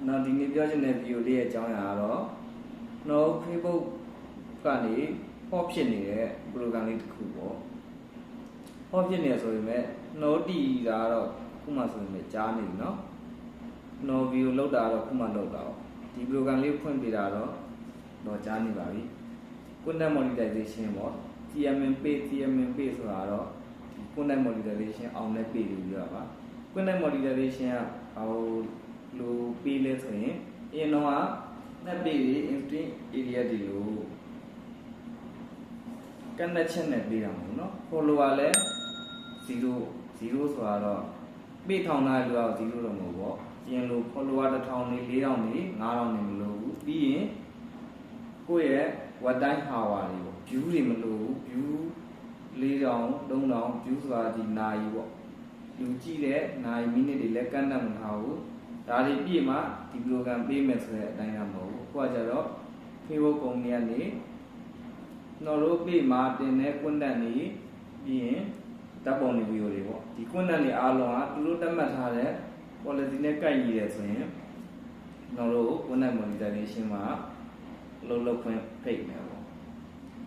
နောက်ဒီနေ့ပြောချင်တဲ့ဗီဒီယိုလေးရဲ့အကြောင်းအရာကတော့နော် Facebook ကနေ pop ဖြစ်နေတဲ့ program လေးတစ်ခုပေါ့ pop ဖြစ်နေဆိုပေမဲ့နော်တီတာတော့ခုမှဆိုရင်ကြားနေပြီနော်နော်ဗီဒီယိုလောက်တာတော့ခုမှလောက်တာပေါ့ဒီ program လေးဖွင့်ပေးတာတော့ကြားနေပါပြီ content monetization ပေါ့ TMN page ဆိုတာတော့ content monetization အောင်တဲ့ page လို့ပြောတာပါ content monetization ကလိုပေးလဲဆိုရင်အရင်တော့နှစ် page တွေ instant area တွေလို့ကန်တဲ့ချက်နဲ့ပေးတာမဟုတ်နော် follower လဲ0ဆိုတာတော့ page ထောင်ထားလို့0တော့မဟုတ်ပေါ့ပြင်လို့ follower 1000နေ4000နေ5000နေမလို့ဘူးပြီးရင်ကိုယ့်ရဲ့ what time hour တွေပေါ့ view တွေမလို့ view 4000 3000 view ဆိုတာဒီနာရီပေါ့လူကြည့်တဲ့နာရီမိနစ်တွေလည်းကန့်တတ်မထားဘူးဒါတွေပြည့်မှဒီ program ပေးမယ်ဆိုတဲ့အတိုင်းကမဟုတ်ဘူးကိုကကြတော့ Facebook ကုမ္ပဏီကနေနော်တို့ပေးမှတင်တဲ့ content တွေပြီးရင်ဓာတ်ပုံတွေ video တွေပေါ့ဒီ content တွေအားလုံးကသူတို့တတ်မှတ်ထားတဲ့ policy နဲ့ကိုက်ညီတယ်ဆိုရင်နော်တို့ content monetization မှာလုပ်ခွင့်ဖိတ်မယ်ပေါ့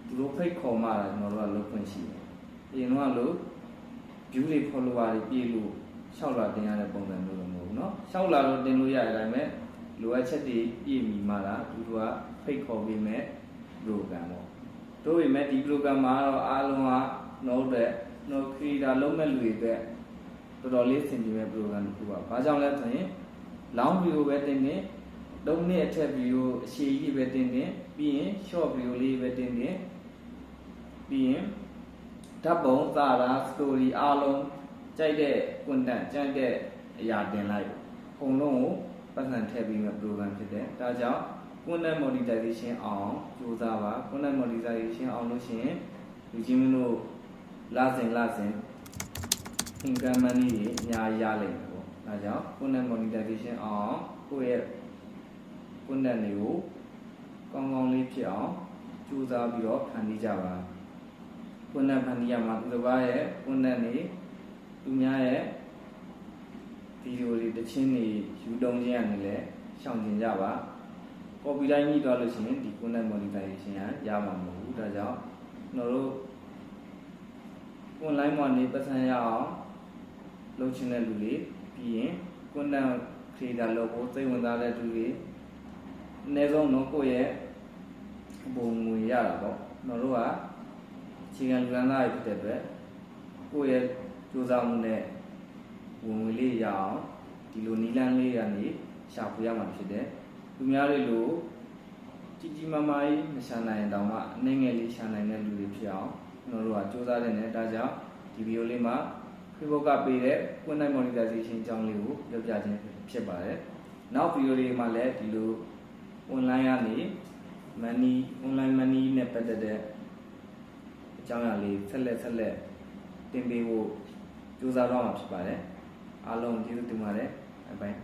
သူတို့ဖိတ်ခေါ်မှလာကျွန်တော်တို့ကလုပ်ခွင့်ရှိတယ်အရင်တော့လို့ view တွေ follower တွေပြည့်လို့6လတင်ရတဲ့ပုံစံမျိုးလို့မဟုတ်ဘူးเนาะ6လတော့တင်လို့ရတယ်ဒါပေမဲ့လိုအပ်ချက်တွေပြည့်မီမှလားသူတို့ကဖိတ်ခေါ်ပေးမဲ့ program ပေါ့တို့ပေမဲ့ဒီ program မှာတော့အားလုံးကနော်တဲ့နော် creator လုံးမဲ့လူတွေအတွက်တော်တော်လေးဆင်ပြေမဲ့ program တစ်ခုပါဘာကြောင့်လဲဆိုရင် long video ပဲတင်တင်3မိနစ်အထက် video အရှည်ကြီးပဲတင်တင်ပြီးရင် short video လေးပဲတင်တင်ပြီးရင်ဓာတ်ပုံစာရာ story အားလုံးကြိုက်တဲ့ content ကြိုက်တဲ့အရာတင်လိုက်အကုန်လုံးကိုပတ်စံထည့်ပြီးမဲ့ program ဖြစ်တယ်ဒါကြောင့် content monetization အောင်ကြိုးစားပါ content monetization အောင်လို့ရှိရင်လူချင်းမင်းတို့လစဉ် income money တွေအများကြီးရလိမ့်မယ်ပေါ့ဒါကြောင့် content monetization အောင်ကိုယ့်ရဲ့ content တွေကိုကောင်းကောင်းလေးဖြစ်အောင်ကြိုးစားပြီးတော့ဖန်တီးကြပါ content ဖန်တီးရမှာသူတစ်ပါးရဲ့ content တွေသူများရဲ့ video တွေတချင်းတွေယူတုံးခြင်းရတယ်လည်းရှောင်ကျင်ကြပါ copyright ညှိသွားလို့ရှိရင်ဒီ content monetization ရမှာမဟုတ်ဘူးဒါကြောင့်ကျွန်တော်တို့ online မှာနေပတ်စံရအောင်လုပ်ချင်တဲ့လူတွေပြီးရင် content creator လုပ်ဖို့စိတ်ဝင်စားတဲ့လူတွေအနည်းဆုံးတော့ကိုယ့်ရဲ့ပုံငွေရတာပေါ့ကျွန်တော်တို့ကအခြေခံလူရန်သားတွေဖြစ်တဲ့အတွက်ကိုယ့်ရဲ့ကြိုးစားမှုနဲ့ဝင်ငွေလေးရအောင်ဒီလိုနီလန်းလေးကနေရှာဖွေရမှာဖြစ်တယ်လူများတွေလို့ကြီးမားမားကြီးမရှာနိုင်တောင်မှအနေငယ်လေးရှာနိုင်တဲ့လူတွေဖြစ်အောင်ကျွန်တော်တို့ကကြိုးစားတဲ့နဲ့ဒါကြောင့်ဒီဗီဒီယိုလေးမှာ Facebook ကပေးတဲ့ content monetization အကြောင်းလေးကိုပြောပြခြင်းဖြစ်ပါတယ်နောက်ဗီဒီယိုလေးမှာလည်းဒီလို online ကနေ online money နဲ့ပတ်သက်တဲ့အကြောင်းအရာလေးဆက်လက်တင်ပေးဖို့ကြိုးစားတော့မှာဖြစ်ပါတယ်အားလုံးကျေးဇူးတင်ပါတယ်ဘိုင်